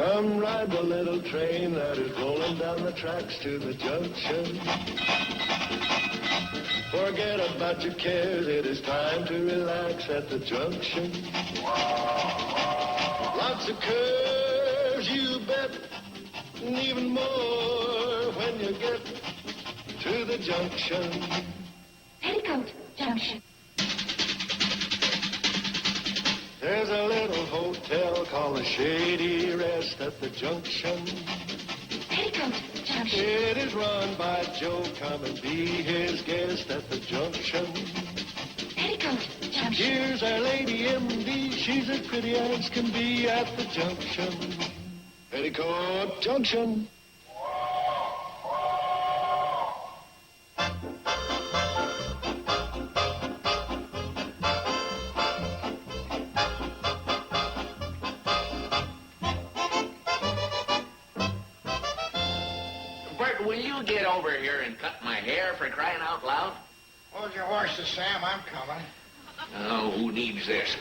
Come ride the little train that is rolling down the tracks to the junction. Forget about your cares, it is time to relax at the junction. Lots of curves, you bet, and even more when you get to the junction. Petticoat Junction. There's a little hotel called the Shady Rest at the junction. Petticoat Junction. It is run by Joe. Come and be his guest at the junction. Petticoat Junction. Here's our lady M.D. She's as pretty as can be at the junction. Petticoat Junction. Bert, will you get over here and cut my hair, for crying out loud? Hold your horses, Sam. I'm coming. Oh, who needs this?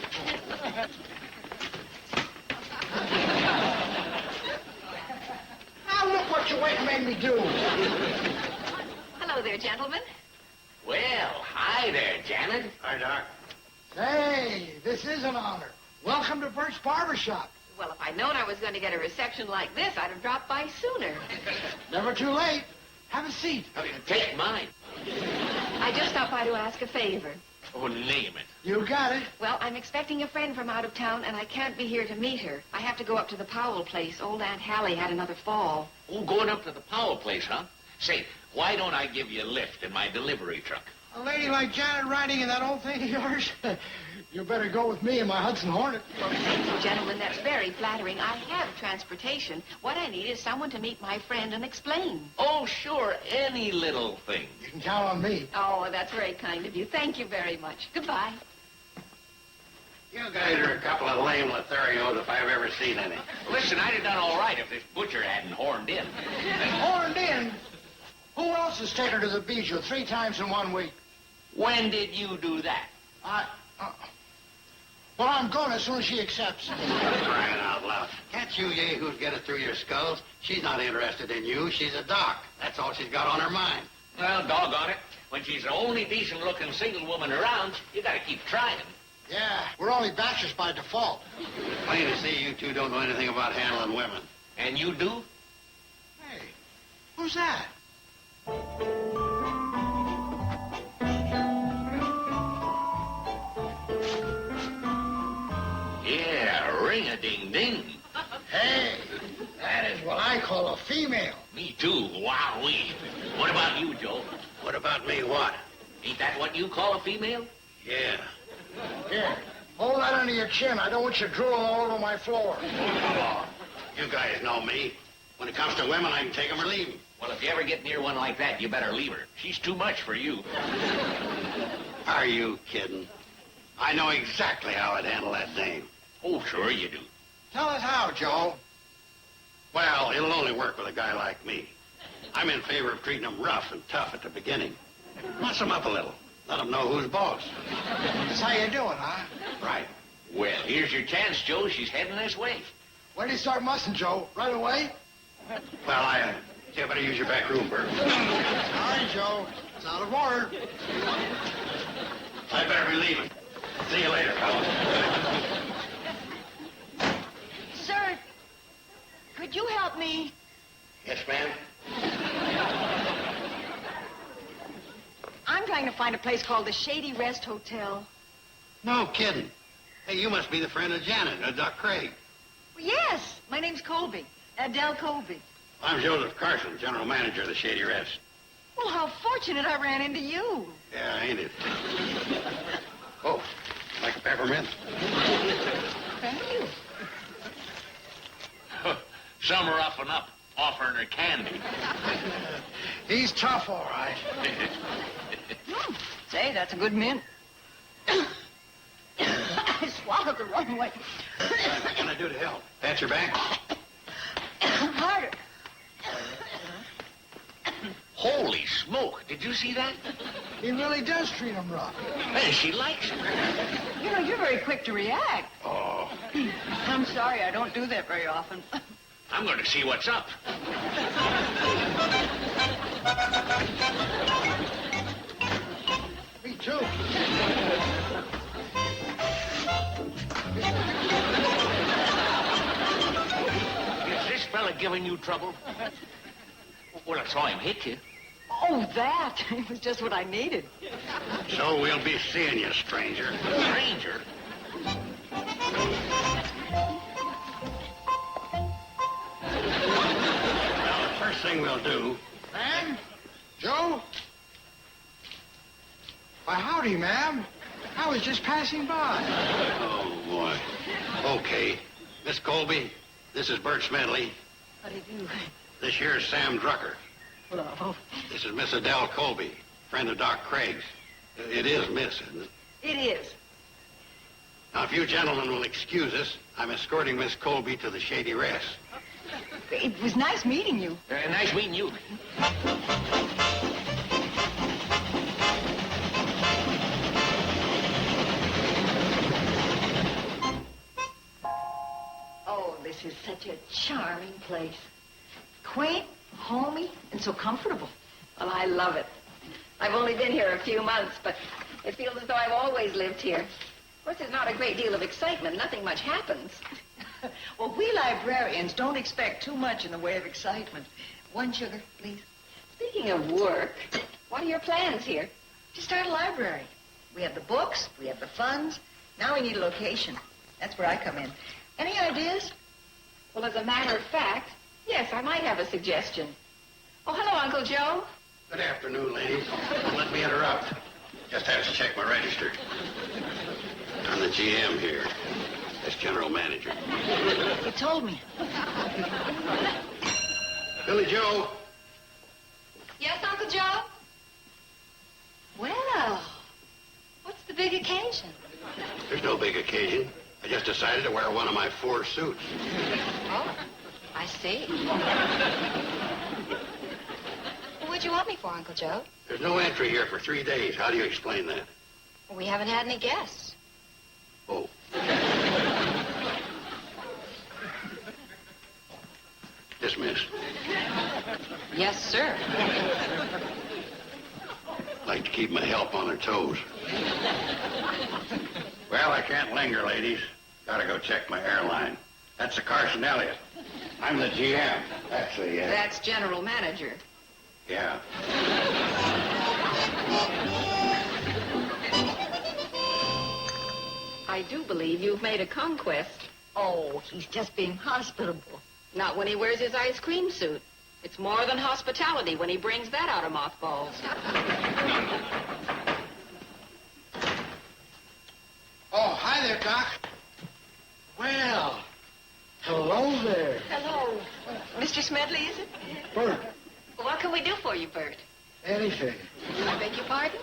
Now look what you went and made me do. Hello there, gentlemen. Well, hi there, Janet. Hi, Doc. Hey, this is an honor. Welcome to Bert's Barber Shop. Well, if I'd known I was going to get a reception like this, I'd have dropped by sooner. Never too late. Have a seat. Take mine. I just stopped by to ask a favor. Oh, name it. You got it. Well, I'm expecting a friend from out of town, and I can't be here to meet her. I have to go up to the Powell place. Old Aunt Hallie had another fall. Oh, going up to the Powell place, huh? Say, why don't I give you a lift in my delivery truck? A lady like Janet riding in that old thing of yours? You better go with me in my Hudson Hornet. Thank you, gentlemen. That's very flattering. I have transportation. What I need is someone to meet my friend and explain. Oh, sure, any little thing. You can count on me. Oh, that's very kind of you. Thank you very much. Goodbye. You guys are a couple of lame Lotharios if I've ever seen any. Listen, I'd have done all right if this butcher hadn't horned in. Horned in? Who else has taken her to the Bijou 3 times in 1 week? When did you do that? Well, I'm going as soon as she accepts. Crying out loud. Can't you yahoos get it through your skulls? She's not interested in you. She's a doc. That's all she's got on her mind. Well, doggone it. When she's the only decent-looking single woman around, you gotta keep trying. Yeah, we're only bachelors by default. Plain to see you two don't know anything about handling women. And you do? Hey, who's that? Yeah, ring-a-ding-ding. Hey, that is what I call a female. Me too, wowee. What about you, Joe? What about me, what? Ain't that what you call a female? Yeah. Here, hold that under your chin. I don't want you drooling all over my floor. Oh, you guys know me. When it comes to women, I can take 'em or leave 'em. Well, if you ever get near one like that, you better leave her. She's too much for you. Are you kidding? I know exactly how I'd handle that dame. Oh, sure you do. Tell us how, Joe. Well, it'll only work with a guy like me. I'm in favor of treating 'em rough and tough at the beginning. Muss 'em up a little. Let 'em know who's boss. That's how you doing, huh? Right. Well, here's your chance, Joe. She's heading this way. When do you start mussing, Joe? Right away? Well, I better use your back room, Bert. Sorry, Joe. It's out of order. I better be leaving. See you later, fellas. Sir, could you help me? Yes, ma'am? I'm trying to find a place called the Shady Rest Hotel. No kidding. Hey, you must be the friend of Janet, Doc Craig. Well, yes, my name's Colby. Adele Colby. I'm Joseph Carson, general manager of the Shady Rest. Well, how fortunate I ran into you. Yeah, ain't it? Oh, like a peppermint? Thank you. Some roughing up, offering her candy. He's tough, all right. Say, that's a good mint. I swallowed the wrong way. What can I do to help? Pat your back? Harder. Holy smoke, did you see that? He really does treat him rough. Hey, she likes it. You know, you're very quick to react. Oh. I'm sorry, I don't do that very often. I'm going to see what's up. Me too. Is this fella giving you trouble? Well, I saw him hit you. Oh, that. It was just what I needed. So we'll be seeing you, stranger. Stranger? Well, the first thing we'll do... Ma'am? Joe? Why, howdy, ma'am. I was just passing by. Oh, boy. Okay. Miss Colby, this is Bert Smedley. How do you do? This here's Sam Drucker. Hello. This is Miss Adele Colby, friend of Doc Craig's. It is Miss, isn't it? It is. Now, if you gentlemen will excuse us, I'm escorting Miss Colby to the Shady Rest. It was nice meeting you. Nice meeting you. Oh, this is such a charming place. Quaint, homey, and so comfortable. Well, I love it. I've only been here a few months, but it feels as though I've always lived here. Of course, there's not a great deal of excitement. Nothing much happens. Well, we librarians don't expect too much in the way of excitement. One sugar, please. Speaking of work, what are your plans here? To start a library. We have the books, we have the funds. Now we need a location. That's where I come in. Any ideas? Well, as a matter of fact, yes, I might have a suggestion. Oh, hello, Uncle Joe. Good afternoon, ladies. Don't let me interrupt. Just have to check my register. I'm the GM here. That's general manager. You told me. Billy Joe. Yes, Uncle Joe? Well, what's the big occasion? There's no big occasion. I just decided to wear one of my 4 suits. Oh, I see. What'd you want me for, Uncle Joe? There's no entry here for 3 days. How do you explain that? We haven't had any guests. Oh. Dismissed. Yes, sir. Like to keep my help on their toes. Well, I can't linger, ladies. Gotta go check my airline. That's the Carson Elliott. I'm the GM. That's the, That's general manager. yeah. I do believe you've made a conquest. Oh, he's just being hospitable. Not when he wears his ice cream suit. It's more than hospitality when he brings that out of mothballs. Oh, hi there, Doc. Well, hello there. Hello. Mr. Smedley, is it? Bert, What can we do for you, Bert? anything. I beg your pardon?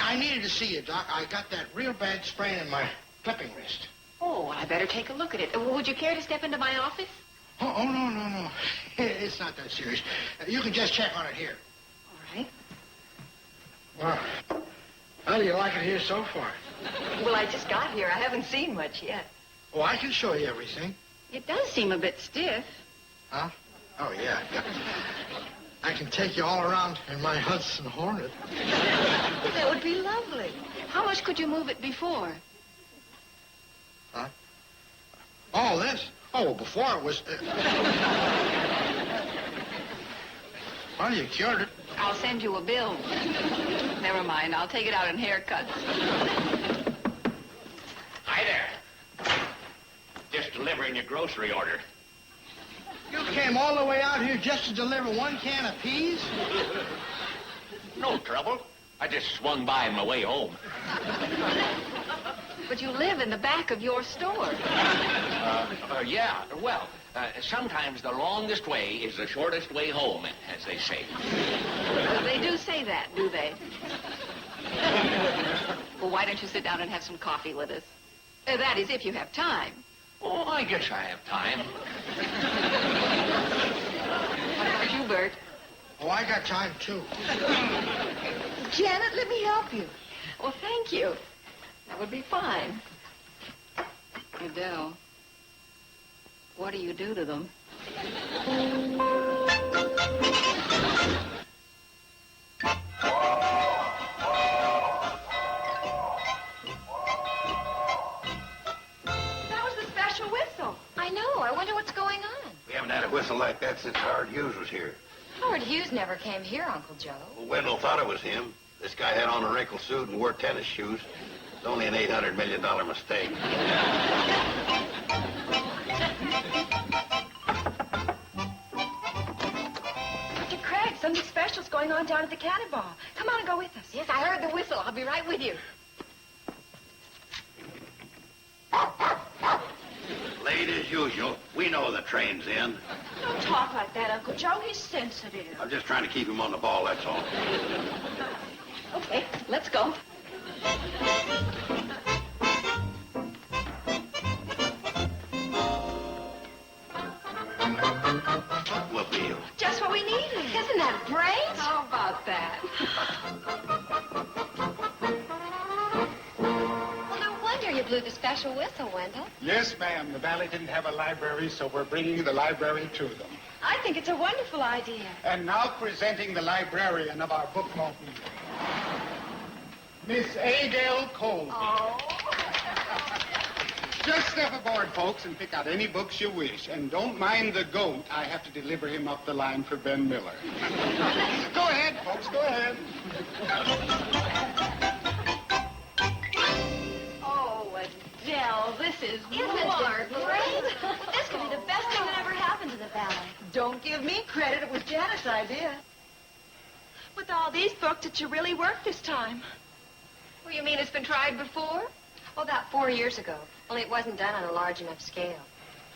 I needed to see you, Doc. I got that real bad sprain in my clipping wrist. Oh, I better take a look at it. Would you care to step into my office? No. It's not that serious. You can just check on it here. All right. Well, how do you like it here so far? Well, I just got here. I haven't seen much yet. Oh, I can show you everything. It does seem a bit stiff. Huh? Oh, yeah. I can take you all around in my Hudson Hornet. That would be lovely. How much could you move it before? Huh? Oh, this? Oh, well, before it was... Well, you cured it. I'll send you a bill. Never mind. I'll take it out in haircuts. Hi there. Just delivering your grocery order. You came all the way out here just to deliver 1 can of peas? No trouble. I just swung by on my way home. But you live in the back of your store. Yeah, well, sometimes the longest way is the shortest way home, as they say. They do say that, do they? Well, why don't you sit down and have some coffee with us? That is, if you have time. Oh, I guess I have time. What about you, Bert? Oh, I got time, too. Janet, let me help you. Well, thank you. That would be fine. Adele. What do you do to them? That was the special whistle. I know. I wonder what's going on. We haven't had a whistle like that since Howard Hughes was here. Howard Hughes never came here, Uncle Joe. Well, Wendell thought it was him. This guy had on a wrinkled suit and wore tennis shoes. It's only an $800 million mistake. Mr. Craig, something special's going on down at the Cannonball. Come on and go with us. Yes, I heard the whistle. I'll be right with you. Late as usual. We know the train's in. Don't talk like that, Uncle Joe. He's sensitive. I'm just trying to keep him on the ball, that's all. Okay, let's go. Automobile. Just what we needed. Isn't that great? How about that? Well, no wonder you blew the special whistle, Wendell. Yes, ma'am. The Valley didn't have a library, so we're bringing the library to them. I think it's a wonderful idea. And now presenting the librarian of our book mobile, Miss Adele Cole. Oh. Just step aboard, folks, and pick out any books you wish. And don't mind the goat. I have to deliver him up the line for Ben Miller. Go ahead, folks. Go ahead. Oh, Adele, this is Isn't it great? This could be the best thing that ever happened to the Valley. Don't give me credit. It was Janet's idea. With all these books, it should really work this time. Well, you mean it's been tried before? Oh, about 4 years ago. Only it wasn't done on a large enough scale.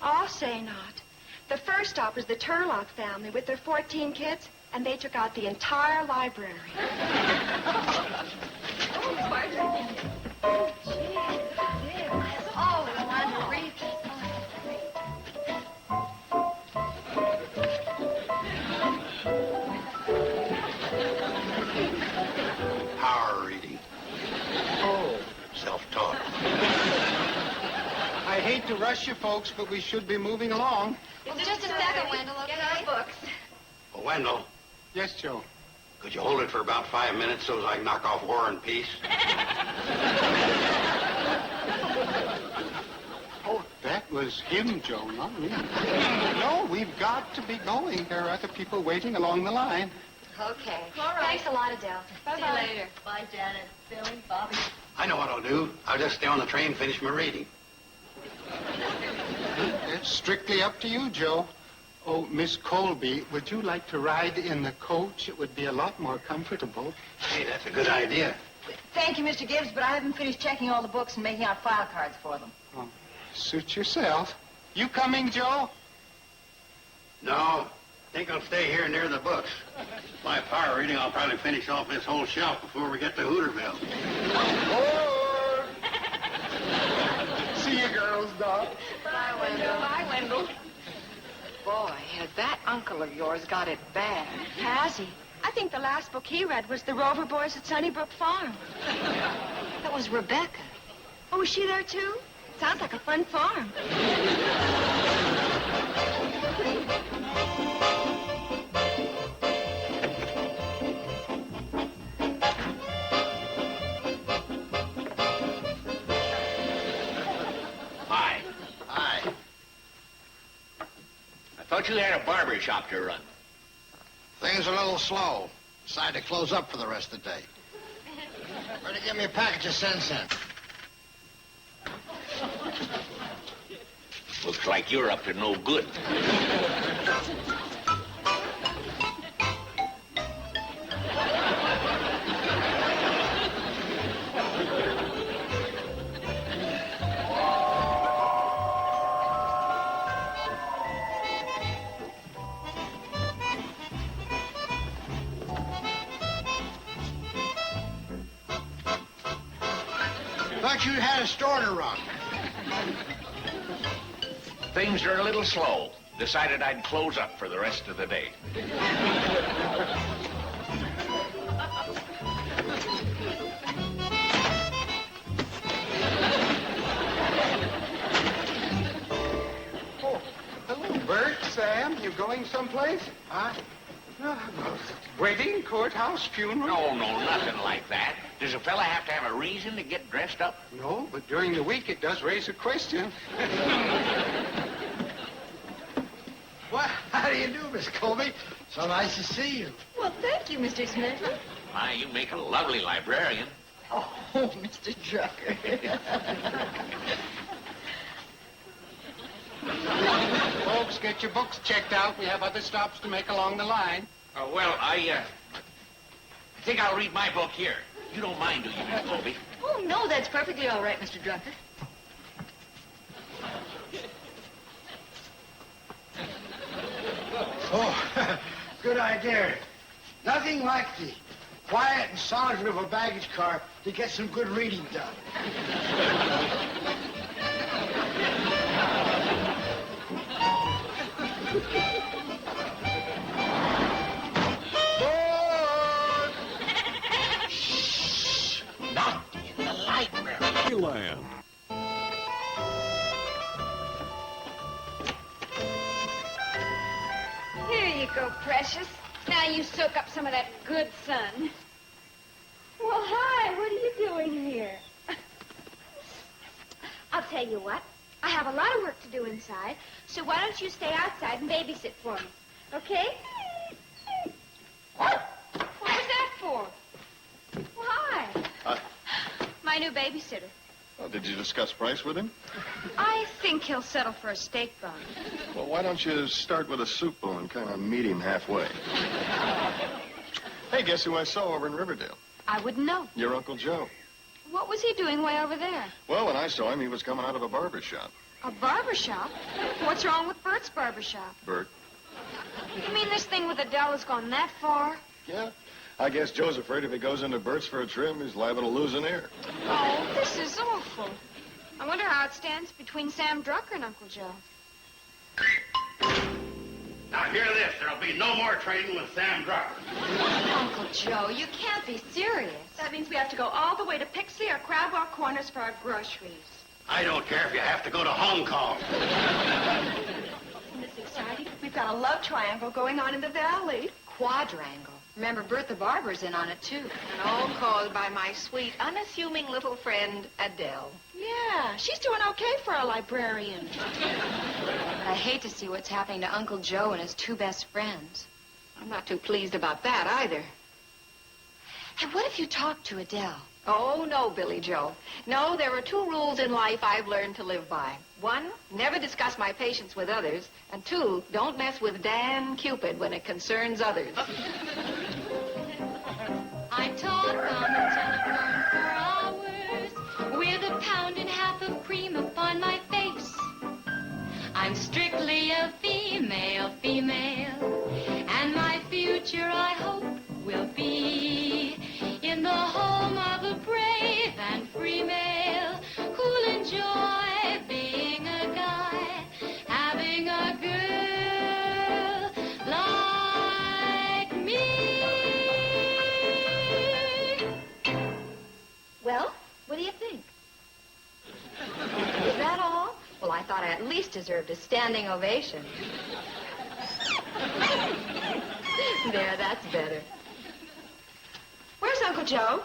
I'll say not. The first stop was the Turlock family with their 14 kids, and they took out the entire library. Oh, Martin. Oh, gee. That's all we wanted to read. Power reading. Oh, Self-taught. I hate to rush you, folks, but we should be moving along. Well, just a second, Wendell, okay? Get our books. Well, Wendell, Yes, Joe. could you hold it for about 5 minutes so as I can knock off War and Peace? Oh, that was him, Joe, not me. No, we've got to be going. There are other people waiting along the line. Okay. All right. Thanks a lot, Adele. Bye-bye. See you later. Bye, Janet. Billy, Bobby. I know what I'll do. I'll just stay on the train and finish my reading. It's strictly up to you, Joe. Oh, Miss Colby, would you like to ride in the coach? It would be a lot more comfortable. Hey, that's a good idea. Thank you, Mr. Gibbs, but I haven't finished checking all the books and making out file cards for them. Oh, suit yourself. You coming, Joe? No, think I'll stay here near the books. My power reading, I'll probably finish off this whole shelf before we get to Hooterville. Oh! See you, girls, Doc. Bye, Wendell. Bye, Wendell. Boy, has that uncle of yours got it bad. Has he? I think the last book he read was The Rover Boys at Sunnybrook Farm. That was Rebecca. Oh, was she there, too? Sounds like a fun farm. Hi. Hi. I thought you had a barber shop to run. Things are a little slow. Decided to close up for the rest of the day. Better give me a package of cents in. Looks like you're up to no good. Thought you had a store to run. Things are a little slow. Decided I'd close up for the rest of the day. going someplace? Huh? Wedding, courthouse, funeral? No, nothing like that. Does a fella have to have a reason to get dressed up? No, but during the week it does raise a question. Well, how do you do, Miss Colby? So nice to see you. Well, thank you, Mr. Smith. Why, you make a lovely librarian. Oh, Mr. Drucker. Folks, get your books checked out. We have other stops to make along the line. Well, I think I'll read my book here. You don't mind, do you, Miss Colby? Oh, no, that's perfectly all right, Mr. Drucker. Oh, good idea. Nothing like the quiet and solitude of a baggage car to get some good reading done. Board! Shh! Not in the library. Land. Here you go, precious. Now you soak up some of that good sun. Well, hi. What are you doing here? I'll tell you what. I have a lot of work to do inside, so why don't you stay outside and babysit for me, okay? What was that for? Why? My new babysitter. Did you discuss price with him? I think he'll settle for a steak bone. Well, why don't you start with a soup bone and kind of meet him halfway? Hey, guess who I saw over in Riverdale? I wouldn't know. Your Uncle Joe. What was he doing way over there? Well, when I saw him, he was coming out of a barber shop. A barber shop? What's wrong with Bert's barber shop? Bert? You mean this thing with Adele has gone that far? Yeah. I guess Joe's afraid if he goes into Bert's for a trim, he's liable to lose an ear. Oh, this is awful. I wonder how it stands between Sam Drucker and Uncle Joe. Now, hear this. There'll be no more trading with Sam Drucker. Uncle Joe, you can't be serious. That means we have to go all the way to Pixie or Crabwell Corners for our groceries. I don't care if you have to go to Hong Kong. Isn't this exciting? We've got a love triangle going on in the valley. Quadrangle. Remember, Bert the Barber's in on it, too. And all caused by my sweet, unassuming little friend, Adele. Yeah, she's doing okay for a librarian. But I hate to see what's happening to Uncle Joe and his two best friends. I'm not too pleased about that either. Hey, what if you talked to Adele? Oh, no, Billy Joe. No, there are two rules in life I've learned to live by. One, never discuss my patients with others. And two, don't mess with Dan Cupid when it concerns others. I talk on the telephone for hours with a pound and half of cream upon my face. I'm strictly a female, and my future, I hope, will be in the home of a brave and free male who'll enjoy being a guy, having a girl like me. Well, what do you think? Is that all? Well, I thought I at least deserved a standing ovation. There, that's better. Where's Uncle Joe?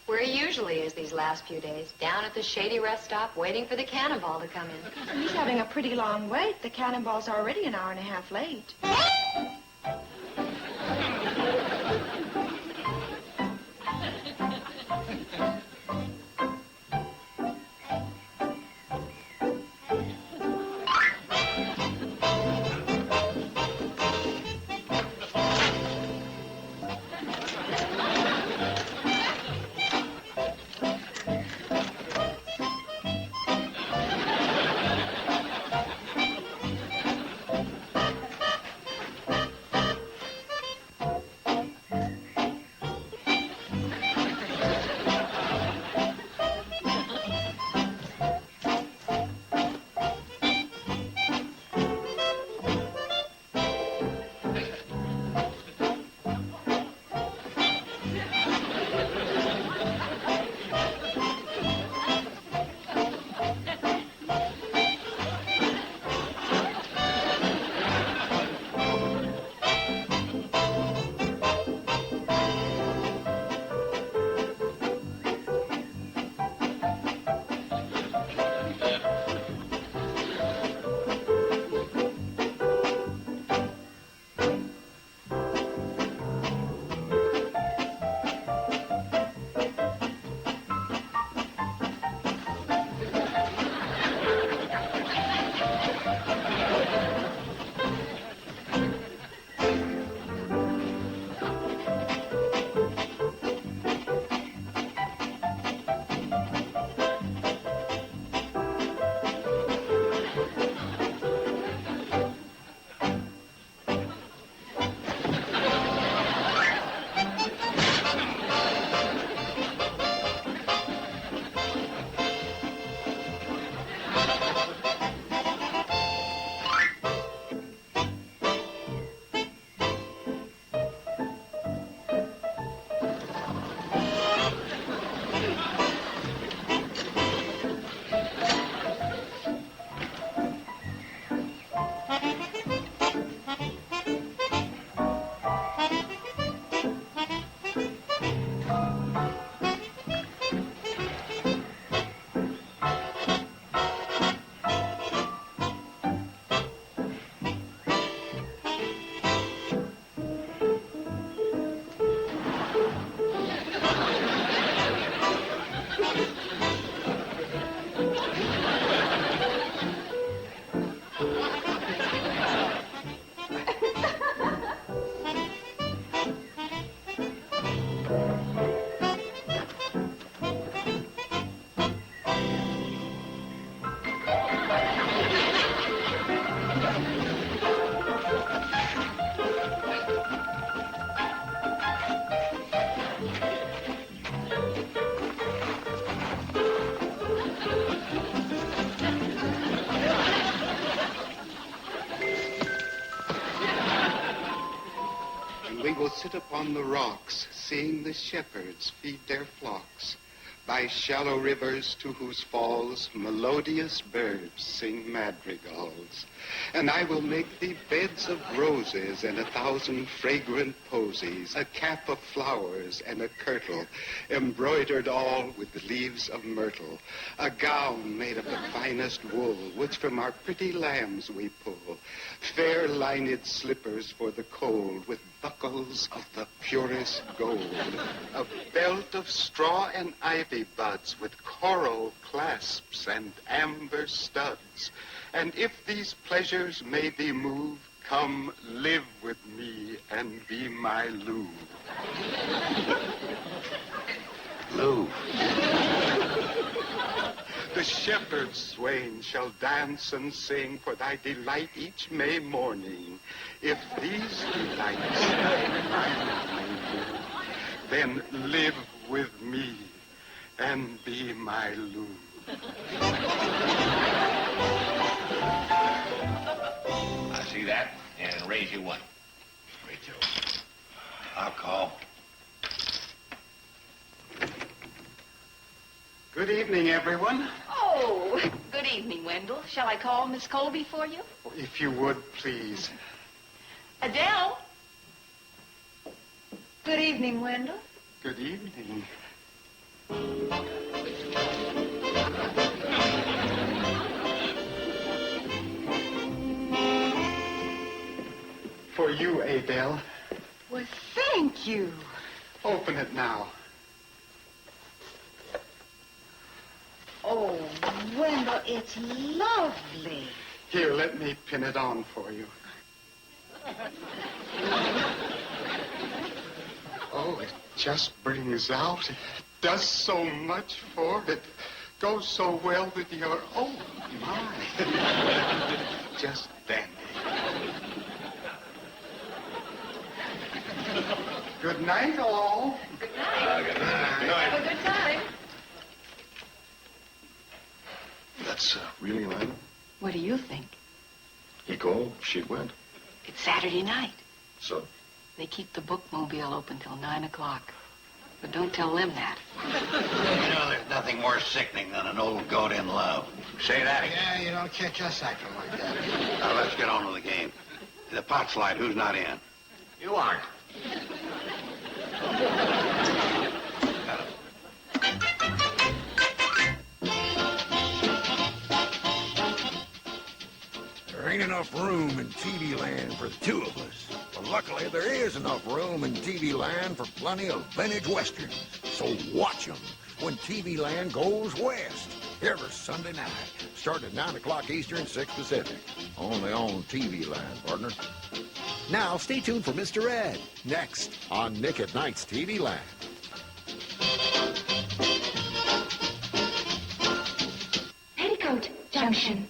Where he usually is these last few days, down at the shady rest stop, waiting for the cannonball to come in. He's having a pretty long wait. The cannonball's already an hour and a half late. sit upon the rocks, seeing the shepherds feed their flocks. By shallow rivers to whose falls melodious birds sing madrigals. And I will make thee beds of roses and 1,000 fragrant posies, a cap of flowers and a kirtle, embroidered all with leaves of myrtle, a gown made of the finest wool, which from our pretty lambs we pull, fair lined slippers for the cold, with buckles of the purest gold, a belt of straw and ivy buds with coral clasps and amber studs. And if these pleasures may thee move, come live with me and be my Lou. Lou. The shepherd swain shall dance and sing for thy delight each May morning. If these delights thy mind may move, then live with me and be my Lou. I see that, and raise you one. Wait, Joe. I'll call. Good evening, everyone. Oh, good evening, Wendell. Shall I call Miss Colby for you? If you would, please. Adele? Good evening, Wendell. Good evening. For you, Adele. Well, thank you. Open it now. Oh, Wendell, it's lovely. Here, let me pin it on for you. Oh, it just brings out. It does so much for it. Goes so well with your... Oh, my. Just dandy. Good night, all. Good night. Good night. Have a good time. That's really Lana? What do you think? He called, she went. It's Saturday night. So? They keep the bookmobile open till 9 o'clock. But don't tell them that. You know, there's nothing more sickening than an old goat in love. Say that again. Yeah, you don't catch us acting like that. Now, let's get on with the game. The pot slide, who's not in? You aren't. There ain't enough room in TV land for the two of us. But luckily, there is enough room in TV land for plenty of vintage westerns. So watch them when TV land goes west. Every Sunday night, starting at 9 o'clock Eastern, 6 Pacific. Only on TV land, partner. Now, stay tuned for Mr. Ed. Next on Nick at Night's TV Land. Petticoat Junction.